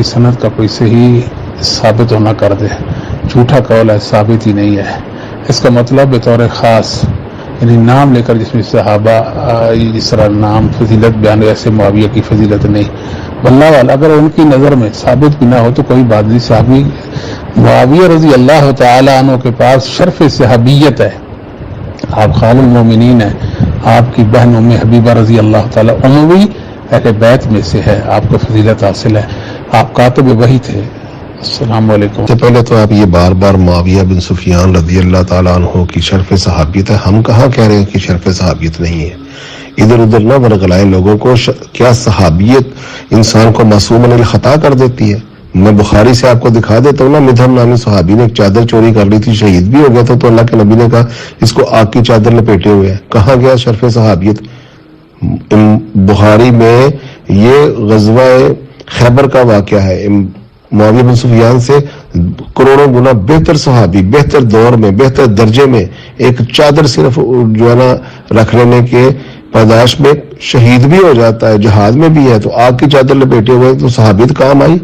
سند کا کوئی صحیح ثابت ہونا کر دے، جھوٹا قول ہے، ثابت ہی نہیں ہے۔ اس کا مطلب بطور خاص یعنی نام لے کر جس میں صحابہ جس طرح نام فضیلت بیان ایسے معاویہ کی فضیلت نہیں، واللہ والا اگر ان کی نظر میں ثابت بھی نہ ہو تو کوئی بات نہیں۔ صحابی معاویہ رضی اللہ تعالی عنہ کے پاس شرف صحابیت ہے، آپ خال المومنین ہیں، آپ کی بہن ام حبیبہ رضی اللہ تعالی عموی اہل بیت میں سے ہے، آپ کو فضیلت حاصل ہے، آپ کاتب وحی تھے۔ السلام علیکم۔ سے پہلے تو آپ یہ بار بار معاویہ بن سفیان رضی اللہ تعالیٰ عنہ کی شرف صحابیت ہے، ہم کہاں کہہ رہے ہیں کہ شرف صحابیت نہیں ہے؟ ادھر ادھر نہ ورگلائیں لوگوں کو۔ کیا صحابیت انسان کو معصوم عن الخطا کر دیتی ہے؟ میں بخاری سے آپ کو دکھا دیتا ہوں نا، مدھم نامی صحابی نے ایک چادر چوری کر لی تھی، شہید بھی ہو گیا تھا، تو اللہ کے نبی نے کہا اس کو آگ کی چادر لپیٹے ہوئے ہے۔ کہاں گیا شرف صحابیت؟ بخاری میں یہ غزوہ خیبر کا واقعہ ہے، معاویہ بن سفیان سے کروڑوں گنا بہتر صحابی، بہتر دور میں، بہتر درجے میں، ایک چادر صرف جو ہے نا رکھ لینے کے پاداش میں شہید بھی ہو جاتا ہے، جہاد میں بھی ہے، تو آگ کی چادر لپیٹے ہوئے تو صحابیت کام آئی؟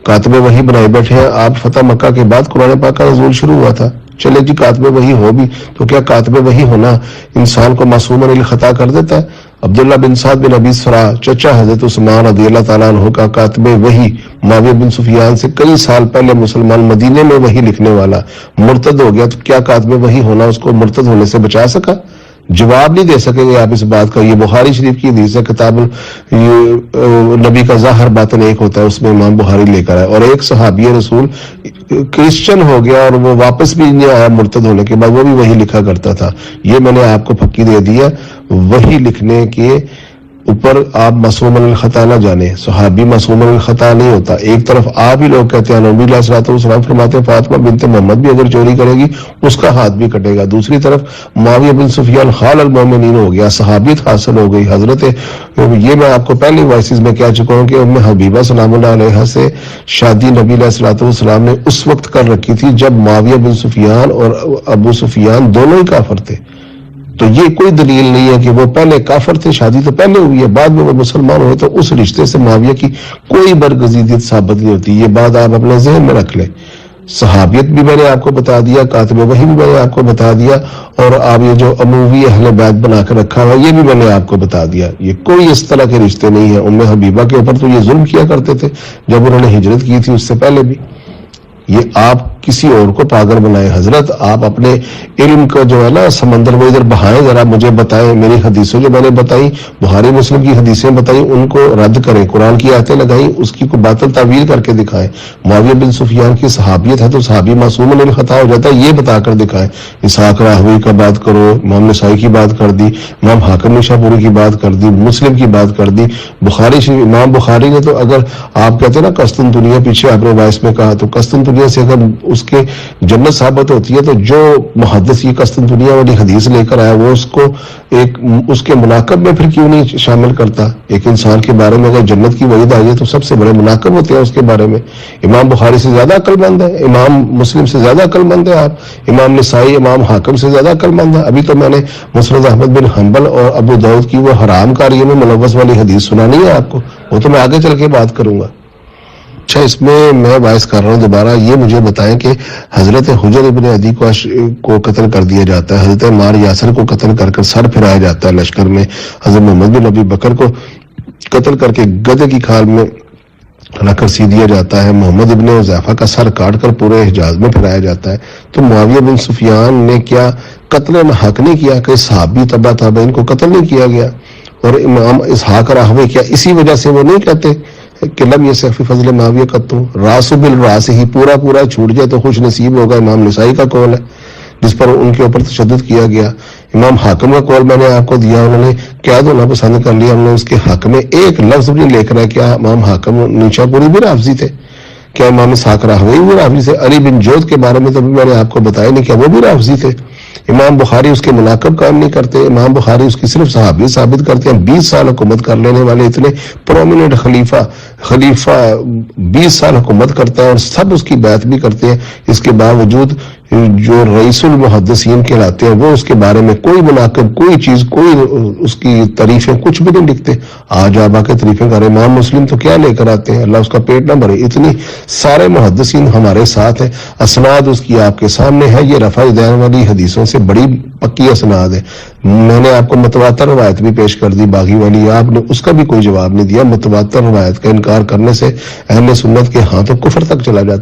کاتب وحی بنائے بیٹھے ہیں آپ۔ فتح مکہ کے بعد قرآن پاک کا نزول شروع ہوا تھا، چلے جی کاتب وحی ہو بھی، تو کیا کاتب وحی ہونا انسان کو معصوم عن الخطا کر دیتا ہے؟ عبداللہ بن سعد بن ابی سرا، چچا حضرت عثمان رضی اللہ تعالیٰ عنہ کا کاتب وحی، معاویہ بن سفیان سے کئی سال پہلے مسلمان، مدینے میں وحی لکھنے والا مرتد ہو گیا، تو کیا کاتب وحی ہونا اس کو مرتد ہونے سے بچا سکا؟ جواب نہیں دے سکیں گے آپ اس بات کا۔ یہ بخاری شریف کی حدیث ہے، کتاب نبی کا ظاہر باطن ایک ہوتا ہے، اس میں امام بخاری لے کر آئے، اور ایک صحابی رسول کرسچن ہو گیا اور وہ واپس بھی نہیں آیا مرتد ہونے کے بعد، وہ بھی وہی لکھا کرتا تھا۔ یہ میں نے آپ کو پکی دے دیا، وہی لکھنے کے اوپر آپ معصوم عن الخطا نہ جانے، صحابی معصوم عن الخطا نہیں ہوتا۔ ایک طرف آپ ہی لوگ کہتے ہیں، نبی علیہ الصلوۃ والسلام فرماتے ہیں فاطمہ بنت محمد بھی اگر چوری کرے گی اس کا ہاتھ بھی کٹے گا۔ دوسری طرف معاویہ بن سفیان خال المومنین ہو گیا، صحابیت حاصل ہو گئی۔ حضرت یہ میں آپ کو پہلی وائسز میں کہہ چکا ہوں کہ ام حبیبہ سلام اللہ علیہ سے شادی نبی علیہ الصلوۃ والسلام نے اس وقت کر رکھی تھی جب معاویہ بن سفیان اور ابو سفیان دونوں ہی کافر تھے، تو یہ کوئی دلیل نہیں ہے کہ وہ پہلے کافر تھے، شادی تو پہلے ہوئی ہے، بعد میں وہ مسلمان ہوئے، تو اس رشتے سے معاویہ کی کوئی برگزیدیت ثابت نہیں ہوتی۔ یہ بات آپ اپنے ذہن میں رکھ لیں۔ صحابیت بھی میں نے آپ کو بتا دیا، کاتب وحی بھی میں نے آپ کو بتا دیا، اور آپ یہ جو عموی اہل بیت بنا کر رکھا ہوا یہ بھی میں نے آپ کو بتا دیا۔ یہ کوئی اس طرح کے رشتے نہیں ہیں۔ ام حبیبہ کے اوپر تو یہ ظلم کیا کرتے تھے جب انہوں نے ہجرت کی تھی، اس سے پہلے بھی۔ یہ آپ کسی اور کو پاگل بنائیں۔ حضرت آپ اپنے علم کا جو ہے نا سمندر وہ ادھر بہائیں، ذرا مجھے بتائیں، میری حدیثوں جو میں نے بتائی، بخاری مسلم کی حدیثیں بتائیں، ان کو رد کریں، قرآن کی آیتیں لگائیں، اس کی کوئی باطل تعویل کر کے دکھائیں۔ معاویہ بن سفیان کی صحابیت ہے تو صحابی معصوم عن الخطا ہو جاتا ہے، یہ بتا کر دکھائیں۔ اسحاق راہوی کا بات کرو، امام نسائی کی بات کر دی، امام حاکم نشاپوری کی بات کر دی، مسلم کی بات کر دی، بخاری شریف، امام بخاری نے تو اگر آپ کہتے ہیں نا قسطنطنیہ، پیچھے آپ نے وائس میں کہا، تو قسطنطنیہ سے اگر اس کے جنت ثابت ہوتی ہے تو جو محدث یہ قسطنطنیہ والی حدیث لے کر آیا وہ اس کو ایک اس کے مناقب میں پھر کیوں نہیں شامل کرتا؟ ایک انسان کے بارے میں اگر جنت کی وعید آئی ہے تو سب سے بڑے مناقب ہوتے ہیں اس کے بارے میں۔ امام بخاری سے زیادہ عقل مند ہے، امام مسلم سے زیادہ عقل مند ہے آپ، امام نسائی، امام حاکم سے زیادہ عقل مند ہے۔ ابھی تو میں نے مسند احمد بن حنبل اور ابو داؤد کی وہ حرام کاریوں میں ملوث والی حدیث سنانی ہے آپ کو، وہ تو میں آگے چل کے بات کروں گا۔ اچھا، اس میں وائس کر رہا ہوں دوبارہ، یہ مجھے بتائیں کہ حضرت حجر ابن عدی کو قتل کر دیا جاتا ہے، حضرت عمار یاسر کو قتل کر کر سر پھرایا جاتا ہے لشکر میں، حضرت محمد بن ابی بکر کو قتل کر کے گدھے کی کھال میں رکھ کر سی دیا جاتا ہے، محمد ابن حذیفہ کا سر کاٹ کر پورے حجاز میں پھرایا جاتا ہے، تو معاویہ بن سفیان نے کیا قتل حق نہیں کیا کہ صحابی تبع تابعین کو قتل نہیں کیا گیا؟ اور امام اسحاق راہوی کیا اسی وجہ سے وہ نہیں کہتے کہ لم یسع فی فضل معاویہ قط، راس بالراس ہی پورا چھوٹ جائے تو خوش نصیب ہوگا؟ امام نسائی کا قول ہے جس پر ان کے اوپر تشدد کیا گیا۔ امام حاکم کا قول میں نے آپ کو دیا، انہوں نے قید ہونا پسند کر لیا، ہم نے اس کے حق میں ایک لفظ بھی لے کر ہے۔ کیا امام حاکم نیشاپوری بھی رافضی تھے؟ کیا امام اسحاق راہوی بھی رافضی تھے؟ علی بن جود کے بارے میں تو بھی میں نے آپ کو بتایا نہیں، کیا وہ بھی رافضی تھے؟ امام بخاری اس کے مناقب کام نہیں کرتے، امام بخاری اس کی صرف صحابیت ثابت کرتے ہیں۔ 20 سال حکومت کر لینے والے اتنے پرومیننٹ خلیفہ 20 سال حکومت کرتا ہے اور سب اس کی بیعت بھی کرتے ہیں، اس کے باوجود جو رئیس المحدثین کہلاتے ہیں وہ اس کے بارے میں کوئی مناقب، کوئی چیز، کوئی اس کی تعریفیں کچھ بھی نہیں لکھتے. آج آپ آ کے تعریفیں کر رہے امام مسلم تو کیا لے کر آتے ہیں، اللہ اس کا پیٹ نہ بھرے. اتنی سارے محدثین ہمارے ساتھ ہیں، اسناد اس کی آپ کے سامنے ہے. یہ رفع دین والی حدیثوں سے بڑی پکی اسناد ہے. میں نے آپ کو متواتر روایت بھی پیش کر دی باغی والی، آپ نے اس کا بھی کوئی جواب نہیں دیا. متواتر روایت کا انکار کرنے سے اہل سنت کے ہاں تو کفر تک چلا جاتا.